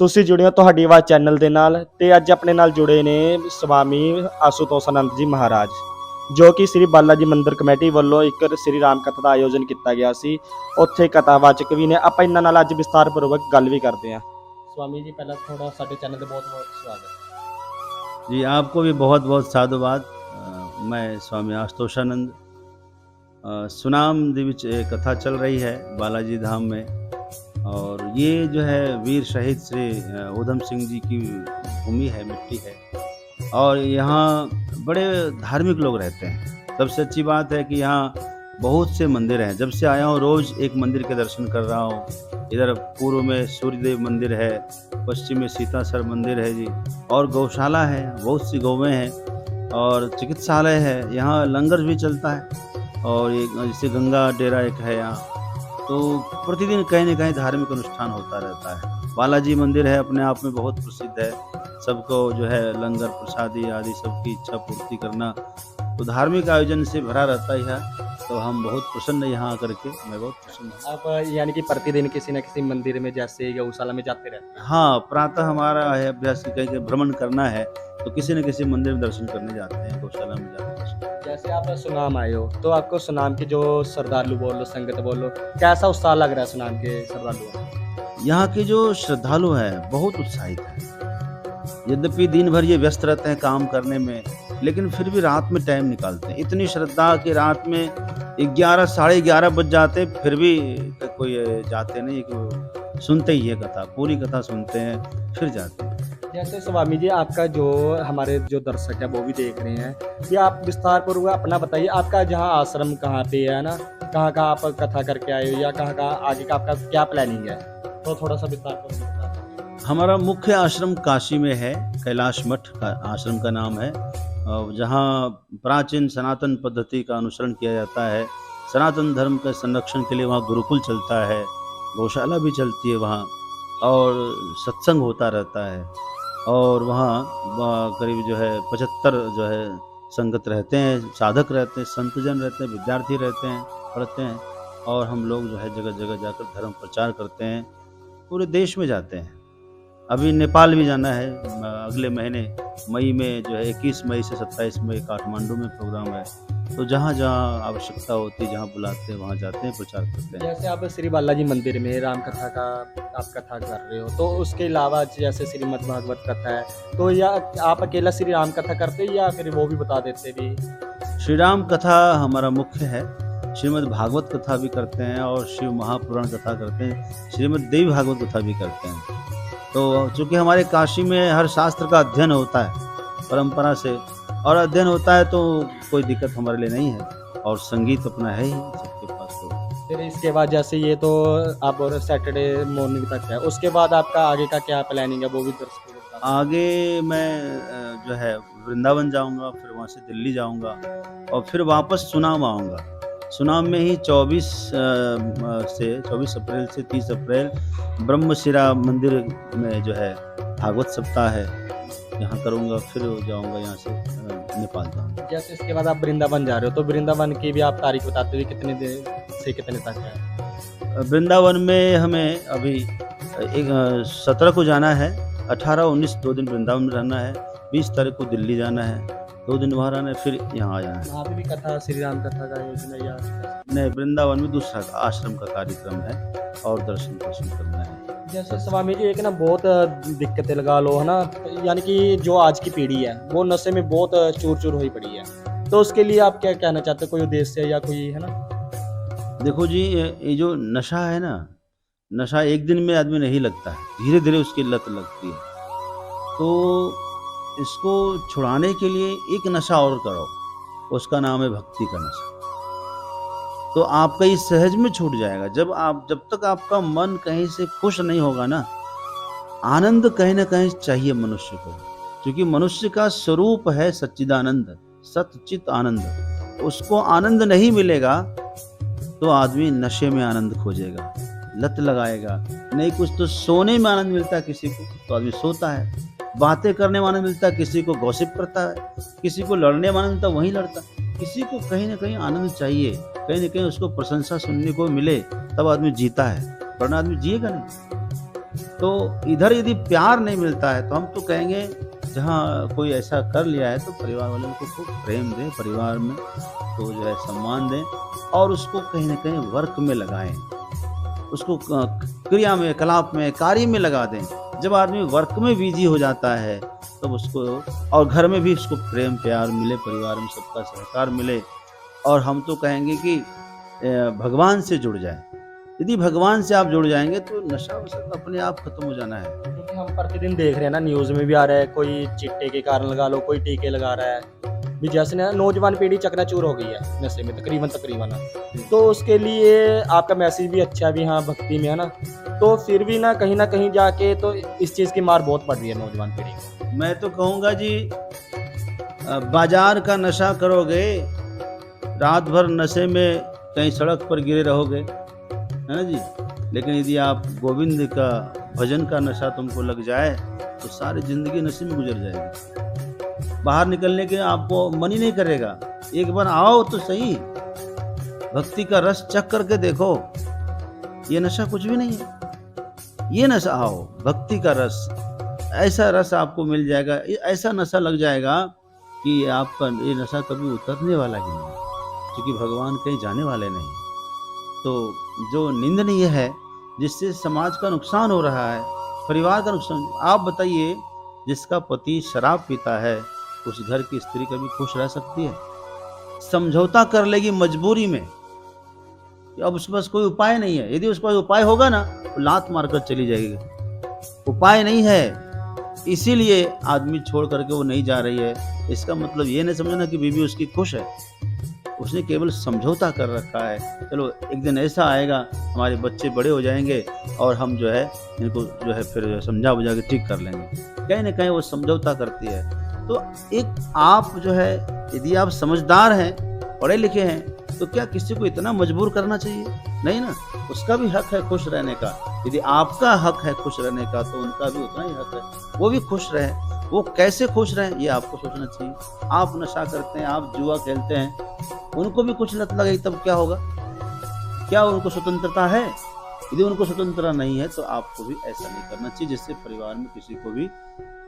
ਤੁਸੀਂ ਜੁੜੇ ਹੋ ਤੁਹਾਡੀ ਆਵਾਜ਼ ਚੈਨਲ ਦੇ ਨਾਲ ਤੇ ਅੱਜ ਆਪਣੇ ਨਾਲ ਜੁੜੇ ਨੇ ਸਵਾਮੀ ਆਸ਼ੂਤੋਸ਼ ਆਨੰਦ ਜੀ ਮਹਾਰਾਜ ਜੋ ਕਿ ਸ੍ਰੀ ਬਾਲਾ ਜੀ ਮੰਦਿਰ ਕਮੇਟੀ ਵੱਲੋਂ ਇੱਕ ਸ੍ਰੀ ਰਾਮ ਕਥਾ ਦਾ ਆਯੋਜਨ ਕੀਤਾ ਗਿਆ ਸੀ। ਉੱਥੇ ਕਥਾਵਾਚਕ ਵੀ ਨੇ, ਆਪਾਂ ਇਹਨਾਂ ਨਾਲ ਅੱਜ ਵਿਸਤਾਰਪੂਰਵਕ ਗੱਲ ਵੀ ਕਰਦੇ ਹਾਂ। स्वामी जी पहला थोड़ा साडे चैनल ते बहुत बहुत स्वागत। जी आपको भी बहुत बहुत साधुवाद। मैं स्वामी आशुतोषानंद सुनाम ਦੇ ਵਿੱਚ एक कथा चल रही है बालाजी धाम में, और ये जो है वीर शहीद श्री ऊधम सिंह जी की भूमि है, मिट्टी है, और यहाँ बड़े धार्मिक लोग रहते हैं। सबसे अच्छी बात है कि यहाँ बहुत से मंदिर हैं। जब से आया हूँ रोज़ एक मंदिर के दर्शन कर रहा हूँ। इधर पूर्व में सूर्यदेव मंदिर है, पश्चिम में सीतासर मंदिर है जी, और गौशाला है, बहुत सी गौवें हैं, और चिकित्सालय है। यहाँ लंगर भी चलता है, और एक जैसे गंगा डेरा एक है यहाँ, तो प्रतिदिन कहीं न कहीं धार्मिक अनुष्ठान होता रहता है। बालाजी मंदिर है, अपने आप में बहुत प्रसिद्ध है। सबको जो है लंगर प्रसादी आदि सबकी इच्छा पूर्ति करना, तो धार्मिक आयोजन से भरा रहता ही है। तो हम बहुत प्रसन्न यहाँ आकर के, मैं बहुत प्रसन्न हूँ। आप यानी कि प्रतिदिन किसी न किसी मंदिर में जैसे गौशाला में जाते रहते हैं? हाँ, प्रातः हमारा है अभ्यास कि कहीं भ्रमण करना है तो किसी न किसी मंदिर में दर्शन करने जाते हैं, गौशाला में जाते हैं। जैसे आप सुनाम आए हो तो आपको सुनाम के जो श्रद्धालु बोलो, संगत बोलो, कैसा उत्साह लग रहा है सुनाम के श्रद्धालुओं को? यहाँ के जो श्रद्धालु हैं बहुत उत्साहित हैं। यद्यपि दिन भर ये व्यस्त रहते हैं काम करने में, लेकिन फिर भी रात में टाइम निकालते हैं। इतनी श्रद्धा कि रात में 11 साढ़े 11 बज जाते, फिर भी कोई जाते नहीं, कि सुनते ही है कथा, पूरी कथा सुनते हैं फिर जाते हैं। जैसे स्वामी जी आपका जो हमारे जो दर्शक है वो भी देख रहे हैं, कि आप विस्तार पूर्वक अपना बताइए, आपका जहाँ आश्रम कहाँ पे है ना, कहाँ कहाँ आप कथा करके आए हो, या कहाँ कहाँ आगे का आपका क्या प्लानिंग है, तो थोड़ा सा विस्तार पूर्वक बता दीजिए। हमारा मुख्य आश्रम काशी में है, कैलाश मठ का आश्रम का नाम है, जहाँ प्राचीन सनातन पद्धति का अनुसरण किया जाता है। सनातन धर्म के संरक्षण के लिए वहाँ गुरुकुल चलता है, गौशाला भी चलती है वहाँ, और सत्संग होता रहता है, और वहाँ करीब जो है 75 जो है संगत रहते हैं, साधक रहते हैं, संतजन रहते हैं, विद्यार्थी रहते हैं, पढ़ते हैं, और हम लोग जो है जगह जगह जाकर धर्म प्रचार करते हैं, पूरे देश में जाते हैं। अभी नेपाल भी जाना है अगले महीने मई में, जो है 21 मई से 27 मई काठमांडू में प्रोग्राम है। तो जहाँ जहाँ आवश्यकता होती है, जहाँ बुलाते हैं वहाँ जाते हैं, प्रचार करते हैं। जैसे आप श्री बालाजी मंदिर में राम कथा का आप कथा कर रहे हो, तो उसके अलावा जैसे श्रीमद् भागवत कथा है, तो या आप अकेला श्री राम कथा करते हैं या फिर वो भी बता देते भी? श्री राम कथा हमारा मुख्य है, श्रीमद् भागवत कथा भी करते हैं, और शिव महापुराण कथा करते हैं, श्रीमद् देवी भागवत कथा भी करते हैं। तो चूँकि हमारे काशी में हर शास्त्र का अध्ययन होता है परंपरा से, और अध्ययन होता है तो कोई दिक्कत हमारे लिए नहीं है, और संगीत अपना है ही सबके पास। तो फिर इसके बाद जैसे ये तो आप और सैटरडे मॉर्निंग तक है, उसके बाद आपका आगे का क्या प्लानिंग है वो भी दर्शकों को बता दीजिए। आगे मैं जो है वृंदावन जाऊंगा, फिर वहाँ से दिल्ली जाऊंगा, और फिर वापस सुनाम आऊँगा। सुनाम में ही 24 अप्रैल से 30 अप्रैल ब्रह्मशिरा मंदिर में जो है भागवत सप्ताह है, यहाँ करूँगा, फिर जाऊँगा यहाँ से नेपाल जाऊँगा। जैसे इसके बाद आप वृंदावन जा रहे हो, तो वृंदावन की भी आप तारीख बताते हुए कितने दिन से कितने तक है? वृंदावन में हमें अभी 17 को जाना है, 18, 19 2 दिन वृंदावन में रहना है, 20 तारीख को दिल्ली जाना है, 2 दिन वहाँ रहना है, फिर यहाँ आ जाना है। वहाँ पे भी कथा श्री राम कथा का आयोजन है या? नहीं, वृंदावन में दूसरा आश्रम का कार्यक्रम है, और दर्शन करना है। जैसे स्वामी जी एक ना बहुत दिक्कतें लगा लो है ना, यानी कि जो आज की पीढ़ी है वो नशे में बहुत चूर चूर हुई पड़ी है, तो उसके लिए आप क्या कहना चाहते हो, कोई उद्देश्य या कोई है ना? देखो जी, ये जो नशा है ना, नशा एक दिन में आदमी नहीं लगता है, धीरे धीरे उसकी लत लगती है। तो इसको छुड़ाने के लिए एक नशा और करो, उसका नाम है भक्ति का नशा। तो आपका ये सहज में छूट जाएगा। जब तक आपका मन कहीं से खुश नहीं होगा ना, आनंद कहीं ना कहीं चाहिए मनुष्य को, क्योंकि मनुष्य का स्वरूप है सच्चिदानंद, सच्चित आनंद। उसको आनंद नहीं मिलेगा तो आदमी नशे में आनंद खोजेगा, लत लगाएगा। नहीं, कुछ तो सोने में आनंद मिलता है किसी को, तो आदमी सोता है, बातें करने में आनंद मिलता है, किसी को गॉसिप करता है, किसी को लड़ने में आनंद मिलता है, वहीं लड़ता है। किसी को कहीं ना कहीं आनंद चाहिए, कहीं ना कहीं उसको प्रशंसा सुनने को मिले, तब आदमी जीता है, वरना आदमी जिएगा नहीं। तो इधर यदि प्यार नहीं मिलता है तो हम तो कहेंगे जहाँ कोई ऐसा कर लिया है तो परिवार वालों को खूब प्रेम दें, परिवार में तो जो है सम्मान दें और उसको कहीं ना कहीं वर्क में लगाएं, उसको क्रिया में, कलाप में, कार्य में लगा दें। जब आदमी वर्क में बिजी हो जाता है तब उसको और घर में भी उसको प्रेम प्यार मिले, परिवार में सबका सहकार मिले और हम तो कहेंगे कि भगवान से जुड़ जाए। यदि भगवान से आप जुड़ जाएंगे तो नशा वशा अपने आप खत्म हो जाना है। क्योंकि हम प्रतिदिन देख रहे हैं ना, न्यूज़ में भी आ रहा है, कोई चिट्टे के कारण लगा लो, कोई टीके लगा रहा है भी, जैसे ना नौजवान पीढ़ी चकनाचूर हो गई है नशे में तकरीबन। तो उसके लिए आपका मैसेज भी अच्छा है भी, हाँ भक्ति में है ना, तो फिर भी ना कहीं जाके तो इस चीज़ की मार बहुत पड़ रही है नौजवान पीढ़ी को। मैं तो कहूँगा जी, बाजार का नशा करोगे, रात भर नशे में कहीं सड़क पर गिरे रहोगे, है ना जी। लेकिन यदि आप गोविंद का भजन का नशा तुमको लग जाए तो सारी जिंदगी नशे में गुजर जाएगी। बाहर निकलने के आपको मन ही नहीं करेगा। एक बार आओ तो सही, भक्ति का रस चख करके देखो, ये नशा कुछ भी नहीं है। ये नशा आओ, भक्ति का रस, ऐसा रस आपको मिल जाएगा, ऐसा नशा लग जाएगा कि आपका ये नशा कभी उतरने वाला ही नहीं, क्योंकि भगवान कहीं जाने वाले नहीं। तो जो निंदनीय है, जिससे समाज का नुकसान हो रहा है, परिवार का नुकसान, आप बताइए, जिसका पति शराब पीता है उस घर की स्त्री कभी खुश रह सकती है? समझौता कर लेगी मजबूरी में, अब उसके पास कोई उपाय नहीं है। यदि उसके पास उपाय होगा ना तो लात मारकर चली जाएगी। उपाय नहीं है, इसीलिए आदमी छोड़ करके वो नहीं जा रही है। इसका मतलब ये नहीं समझना कि बीवी उसकी खुश है, उसने केवल समझौता कर रखा है। चलो एक दिन ऐसा आएगा, हमारे बच्चे बड़े हो जाएंगे और हम जो है इनको जो है फिर समझा बुझा के ठीक कर लेंगे। कहीं ना कहीं वो समझौता करती है। तो एक आप जो है, यदि आप समझदार हैं, पढ़े लिखे हैं, तो क्या किसी को इतना मजबूर करना चाहिए? नहीं ना, उसका भी हक है खुश रहने का। यदि आपका हक है खुश रहने का तो उनका भी उतना ही हक है, वो भी खुश रहे। वो कैसे खुश रहें ये आपको सोचना चाहिए। आप नशा करते हैं, आप जुआ खेलते हैं, उनको भी कुछ लत लगेगी तब क्या होगा? क्या उनको स्वतंत्रता है? यदि उनको स्वतंत्रता नहीं है तो आपको भी ऐसा नहीं करना चाहिए जिससे परिवार में किसी को भी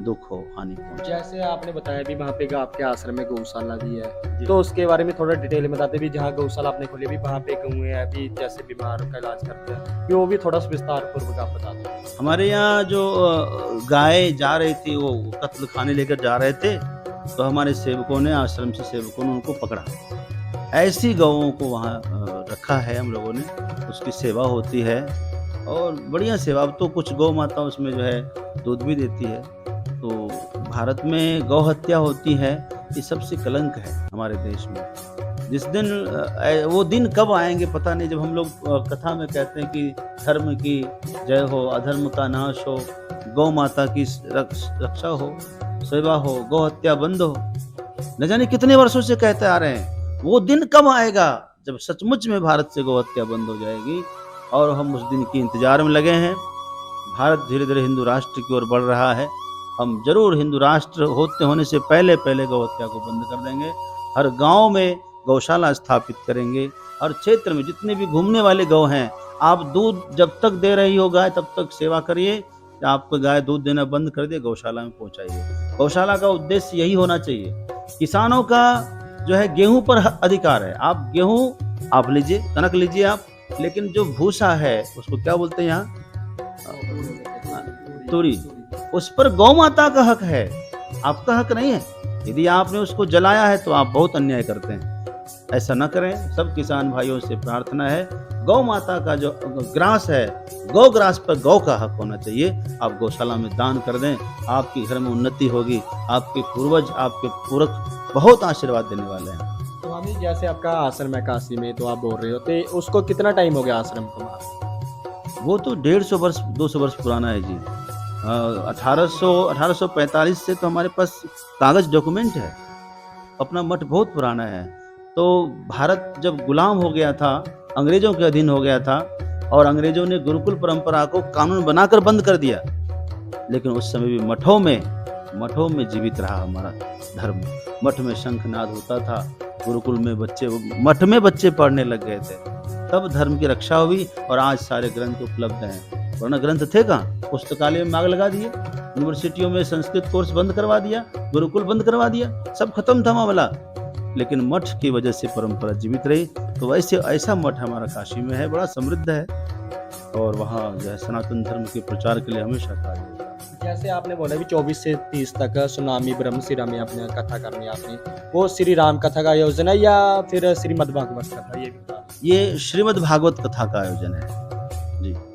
दुख हो, हानि पहुंचे। जैसे आपने बताया भी वहाँ पे आपके आश्रम में गौशाला भी है, तो उसके बारे में थोड़ा डिटेल में बताते भी, जहाँ गौशाला आपने खोली भी वहाँ पे गौएं हैं भी, जैसे बीमार का इलाज करते हैं, कि वो भी थोड़ा विस्तार पूर्वक आप बता दें। हमारे यहाँ जो गाय जा रही थी, वो कत्ल खाने लेकर जा रहे थे, तो हमारे सेवकों ने, आश्रम से सेवकों ने उनको पकड़ा। ऐसी गौओं को वहाँ रखा है हम लोगों ने, उसकी सेवा होती है और बढ़िया सेवा। अब तो कुछ गौ माता उसमें जो है दूध भी देती है। तो भारत में गौ हत्या होती है, ये सबसे कलंक है हमारे देश में। जिस दिन वो दिन कब आएंगे पता नहीं, जब हम लोग कथा में कहते हैं कि धर्म की जय हो, अधर्म का नाश हो, गौ माता की रक्षा हो, सेवा हो, गौ हत्या बंद हो, न जाने कितने वर्षों से कहते आ रहे हैं। वो दिन कब आएगा जब सचमुच में भारत से गौ हत्या बंद हो जाएगी, और हम उस दिन की इंतजार में लगे हैं। भारत धीरे धीरे हिंदू राष्ट्र की ओर बढ़ रहा है। हम जरूर हिंदू राष्ट्र होने से पहले गौ हत्या को बंद कर देंगे। हर गांव में गौशाला स्थापित करेंगे। हर क्षेत्र में जितने भी घूमने वाले गौ हैं, आप दूध जब तक दे रही हो गाय तब तक सेवा करिए। आपको गाय दूध देना बंद कर दे, गौशाला में पहुंचाइए। गौशाला का उद्देश्य यही होना चाहिए। किसानों का जो है गेहूं पर अधिकार है, आप गेहूं आप लीजिए, कनक लीजिए आप, लेकिन जो भूसा है उसको क्या बोलते हैं यहाँ, तुरी, उस पर गौ माता का हक है, आपका हक नहीं है। यदि आपने उसको जलाया है तो आप बहुत अन्याय करते हैं। ऐसा न करें। सब किसान भाइयों से प्रार्थना है, गौ माता का जो ग्रास है, गौ ग्रास पर गौ का हक होना चाहिए। आप गौशाला में दान कर दें, आपके घर में उन्नति होगी। आपके पूर्वज, आपके पुरख बहुत आशीर्वाद देने वाले हैं। स्वामी, जैसे आपका आश्रम है काशी में, तो आप बोल रहे हो, तो उसको कितना टाइम हो गया आश्रम को? वो तो 150 वर्ष 200 वर्ष पुराना है जी। 1845 से तो हमारे पास कागज डॉक्यूमेंट है। अपना मठ बहुत पुराना है। तो भारत जब गुलाम हो गया था, अंग्रेजों के अधीन हो गया था, और अंग्रेजों ने गुरुकुल परंपरा को कानून बनाकर बंद कर दिया, लेकिन उस समय भी मठों में जीवित रहा हमारा धर्म। मठ में शंखनाद होता था, गुरुकुल में मठ में बच्चे पढ़ने लग गए थे, तब धर्म की रक्षा हुई और आज सारे ग्रंथ उपलब्ध हैं। वरना ग्रंथ थे कहाँ? पुस्तकालय में आग लगा दिए, यूनिवर्सिटियों में संस्कृत कोर्स बंद करवा दिया, गुरुकुल बंद करवा दिया, सब खत्म था मामला। लेकिन मठ की वजह से परंपरा जीवित रही। तो वैसे ऐसा मठ हमारा काशी में है, बड़ा समृद्ध है, और वहाँ जो है सनातन धर्म के प्रचार के लिए हमेशा कार्य होता है। जैसे आपने बोला भी 24 से 30 तक सुनामी ब्रह्मशिरा में आपने कथा करनी है आपने, वो श्री राम कथा का आयोजन है या फिर श्रीमद् भागवत कथा, ये भी बता। ये श्रीमद् भागवत कथा का आयोजन है जी।